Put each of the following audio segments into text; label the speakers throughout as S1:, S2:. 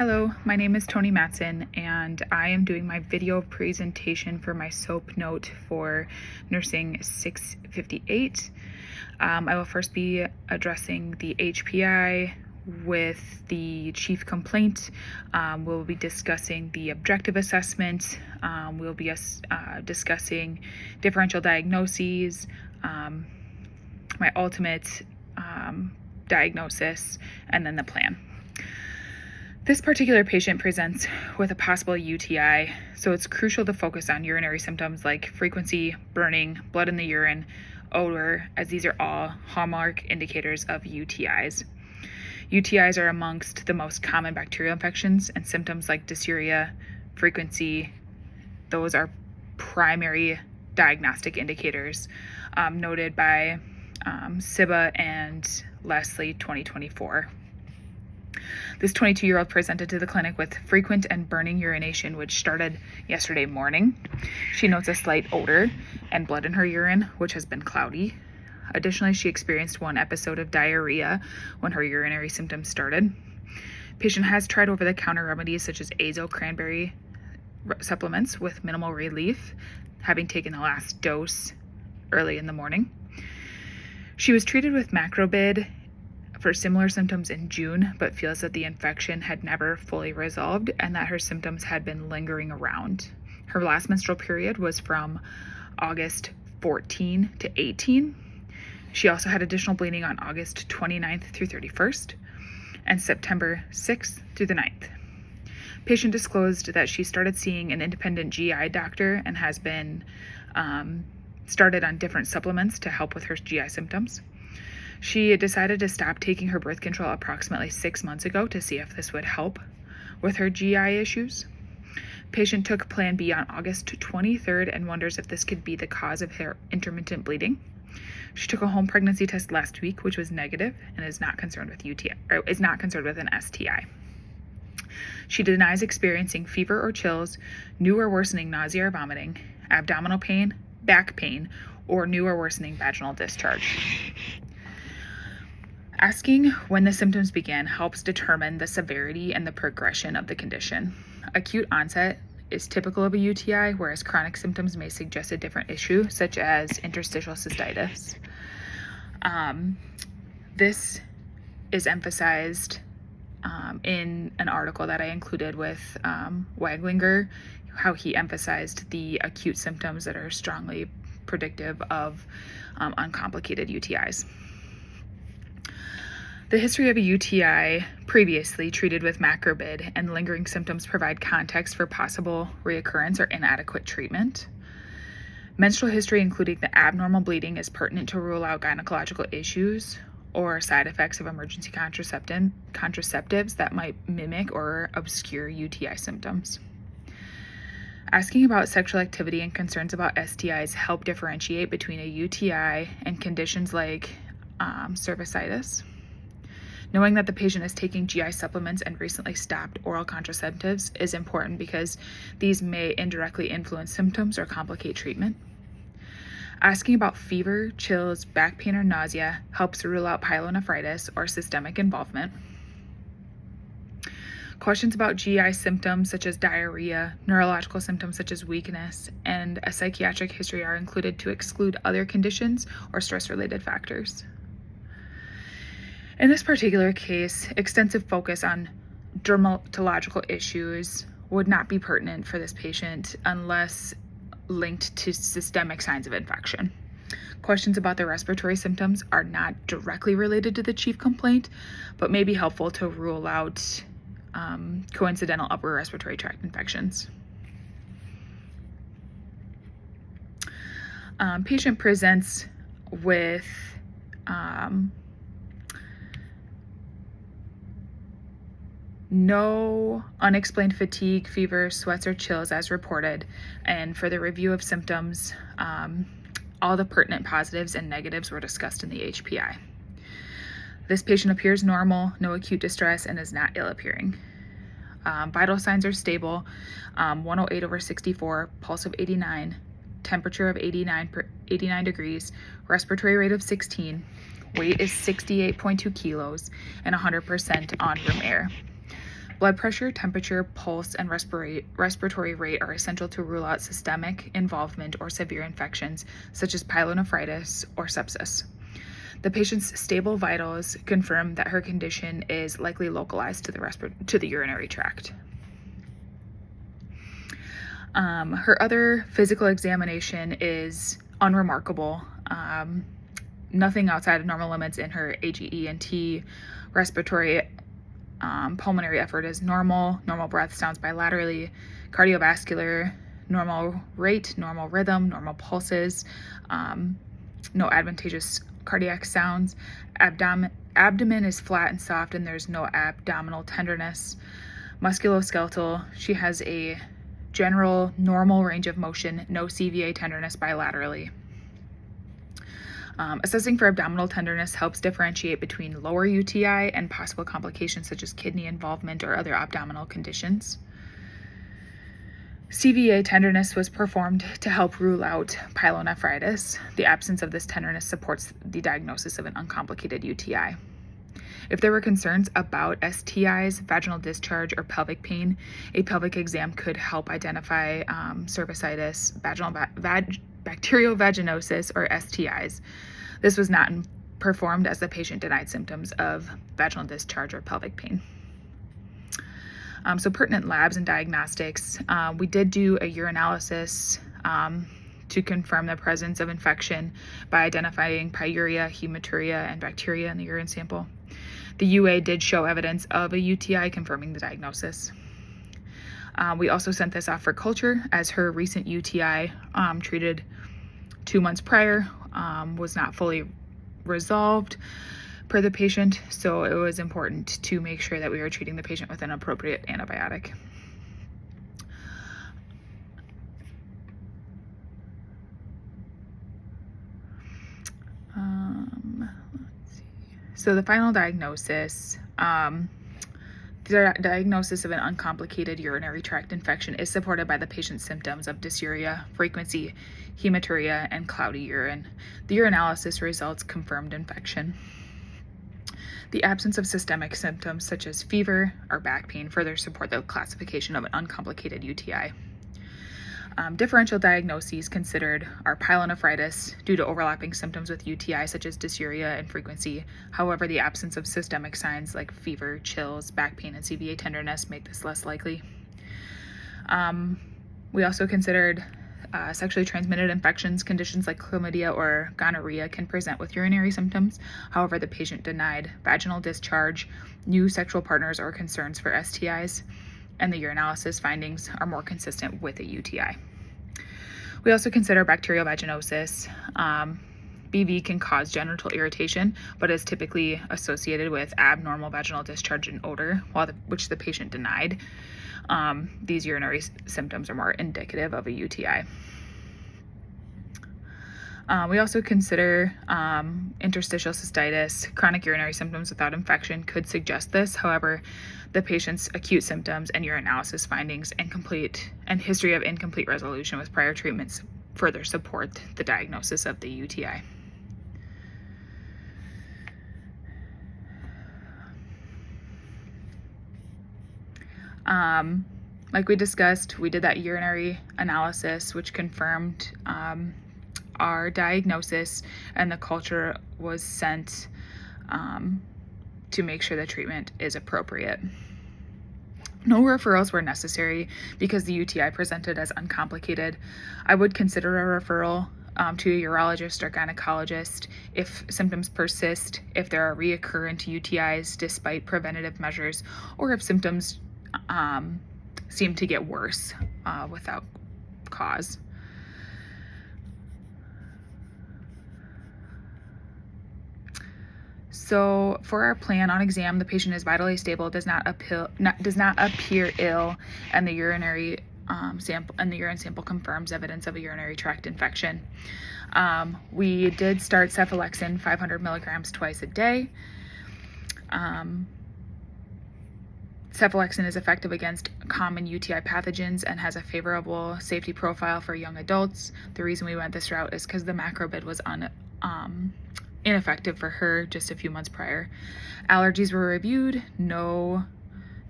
S1: Hello, my name is Tony Matson, and I am doing my video presentation for my SOAP note for Nursing 658. I will first be addressing the HPI with the chief complaint. We'll be discussing the objective assessment. We'll be discussing differential diagnoses, my ultimate diagnosis, and then the plan. This particular patient presents with a possible UTI, so it's crucial to focus on urinary symptoms like frequency, burning, blood in the urine, odor, as these are all hallmark indicators of UTIs. UTIs are amongst the most common bacterial infections, and symptoms like dysuria, frequency, those are primary diagnostic indicators, noted by Siba and Leslie 2024. This 22-year-old presented to the clinic with frequent and burning urination, which started yesterday morning. She notes a slight odor and blood in her urine, which has been cloudy. Additionally, she experienced one episode of diarrhea when her urinary symptoms started. Patient has tried over-the-counter remedies such as azo cranberry supplements with minimal relief, having taken the last dose early in the morning. She was treated with macrobid for similar symptoms in June, but feels that the infection had never fully resolved and that her symptoms had been lingering around. Her last menstrual period was from August 14 to 18. She also had additional bleeding on August 29th through 31st and September 6th through the 9th. Patient disclosed that she started seeing an independent GI doctor and has been started on different supplements to help with her GI symptoms. She decided to stop taking her birth control approximately 6 months ago to see if this would help with her GI issues. Patient took Plan B on August 23rd and wonders if this could be the cause of her intermittent bleeding. She took a home pregnancy test last week, which was negative, and is not concerned with UTI, or is not concerned with an STI. She denies experiencing fever or chills, new or worsening nausea or vomiting, abdominal pain, back pain, or new or worsening vaginal discharge. Asking when the symptoms began helps determine the severity and the progression of the condition. Acute onset is typical of a UTI, whereas chronic symptoms may suggest a different issue, such as interstitial cystitis. This is emphasized in an article that I included with Waglinger, how he emphasized the acute symptoms that are strongly predictive of uncomplicated UTIs. The history of a UTI previously treated with macrobid and lingering symptoms provide context for possible reoccurrence or inadequate treatment. Menstrual history, including the abnormal bleeding, is pertinent to rule out gynecological issues or side effects of emergency contraceptives that might mimic or obscure UTI symptoms. Asking about sexual activity and concerns about STIs help differentiate between a UTI and conditions like cervicitis. Knowing that the patient is taking GI supplements and recently stopped oral contraceptives is important because these may indirectly influence symptoms or complicate treatment. Asking about fever, chills, back pain, or nausea helps rule out pyelonephritis or systemic involvement. Questions about GI symptoms such as diarrhea, neurological symptoms such as weakness, and a psychiatric history are included to exclude other conditions or stress-related factors. In this particular case, extensive focus on dermatological issues would not be pertinent for this patient unless linked to systemic signs of infection. Questions about the respiratory symptoms are not directly related to the chief complaint, but may be helpful to rule out coincidental upper respiratory tract infections. Patient presents with no unexplained fatigue, fever, sweats, or chills as reported. And for the review of symptoms, all the pertinent positives and negatives were discussed in the HPI. This patient appears normal, no acute distress, and is not ill appearing. Vital signs are stable, 108/64, pulse of 89, temperature of 89 degrees, respiratory rate of 16, weight is 68.2 kilos, and 100% on room air. Blood pressure, temperature, pulse, and respiratory rate are essential to rule out systemic involvement or severe infections such as pyelonephritis or sepsis. The patient's stable vitals confirm that her condition is likely localized to the urinary tract. Her other physical examination is unremarkable. Nothing outside of normal limits in her AGE&T. Respiratory pulmonary effort is normal. Normal breath sounds bilaterally. Cardiovascular, normal rate, normal rhythm, normal pulses. No advantageous cardiac sounds. Abdomen is flat and soft, and there's no abdominal tenderness. Musculoskeletal, she has a general normal range of motion, no CVA tenderness bilaterally. Assessing for abdominal tenderness helps differentiate between lower UTI and possible complications such as kidney involvement or other abdominal conditions. CVA tenderness was performed to help rule out pyelonephritis. The absence of this tenderness supports the diagnosis of an uncomplicated UTI. If there were concerns about STIs, vaginal discharge, or pelvic pain, a pelvic exam could help identify cervicitis, bacterial vaginosis, or STIs. This was not performed as the patient denied symptoms of vaginal discharge or pelvic pain. So pertinent labs and diagnostics. We did do a urinalysis to confirm the presence of infection by identifying pyuria, hematuria, and bacteria in the urine sample. The UA did show evidence of a UTI, confirming the diagnosis. We also sent this off for culture as her recent UTI treated 2 months prior was not fully resolved per the patient, so it was important to make sure that we were treating the patient with an appropriate antibiotic. Let's see. So the final diagnosis, the diagnosis of an uncomplicated urinary tract infection is supported by the patient's symptoms of dysuria, frequency, hematuria, and cloudy urine. The urinalysis results confirmed infection. The absence of systemic symptoms such as fever or back pain further support the classification of an uncomplicated UTI. Differential diagnoses considered are pyelonephritis due to overlapping symptoms with UTI such as dysuria and frequency. However, the absence of systemic signs like fever, chills, back pain, and CVA tenderness make this less likely. We also considered sexually transmitted infections. Conditions like chlamydia or gonorrhea can present with urinary symptoms. However, the patient denied vaginal discharge, new sexual partners, or concerns for STIs, and the urinalysis findings are more consistent with a UTI. We also consider bacterial vaginosis. BV can cause genital irritation, but is typically associated with abnormal vaginal discharge and odor, which the patient denied. These urinary symptoms are more indicative of a UTI. We also consider interstitial cystitis. Chronic urinary symptoms without infection could suggest this. However, the patient's acute symptoms and urinalysis findings and history of incomplete resolution with prior treatments further support the diagnosis of the UTI. Like we discussed, we did that urinary analysis, which confirmed our diagnosis, and the culture was sent to make sure the treatment is appropriate. No referrals were necessary because the UTI presented as uncomplicated. I would consider a referral to a urologist or gynecologist if symptoms persist, if there are recurrent UTIs despite preventative measures, or if symptoms seem to get worse without cause. So for our plan, on exam, the patient is vitally stable, does not appear ill, and the urine sample confirms evidence of a urinary tract infection. We did start cephalexin 500 milligrams twice a day. Cephalexin is effective against common UTI pathogens and has a favorable safety profile for young adults. The reason we went this route is because the macrobid was ineffective for her just a few months prior. Allergies were reviewed. No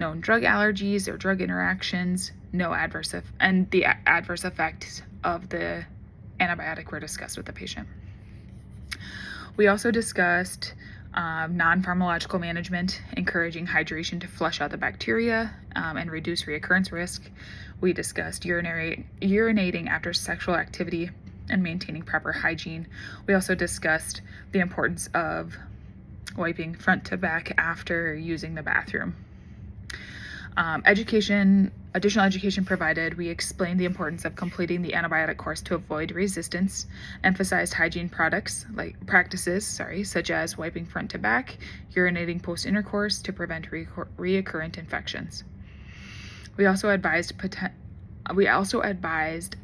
S1: known drug allergies or drug interactions, and the adverse effects of the antibiotic were discussed with the patient. We also discussed non-pharmacological management, encouraging hydration to flush out the bacteria and reduce reoccurrence risk. We discussed urinating after sexual activity and maintaining proper hygiene. We also discussed the importance of wiping front to back after using the bathroom. Additional education provided. We explained the importance of completing the antibiotic course to avoid resistance, emphasized hygiene practices, such as wiping front to back, urinating post-intercourse to prevent recurrent infections. We also advised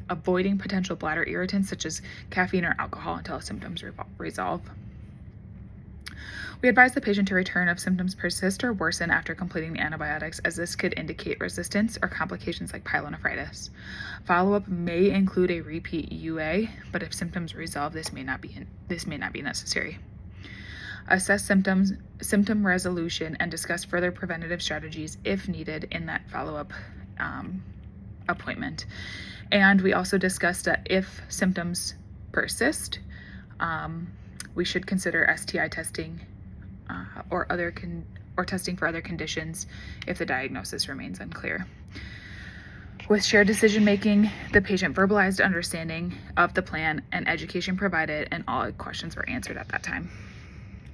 S1: avoiding potential bladder irritants such as caffeine or alcohol until symptoms resolve. We advise the patient to return if symptoms persist or worsen after completing the antibiotics, as this could indicate resistance or complications like pyelonephritis. Follow-up may include a repeat UA, but if symptoms resolve, this may not be necessary. Assess symptom resolution, and discuss further preventative strategies if needed in that follow-up appointment. And we also discussed that if symptoms persist, we should consider STI testing or testing for other conditions if the diagnosis remains unclear. With shared decision-making, the patient verbalized understanding of the plan and education provided, and all questions were answered at that time.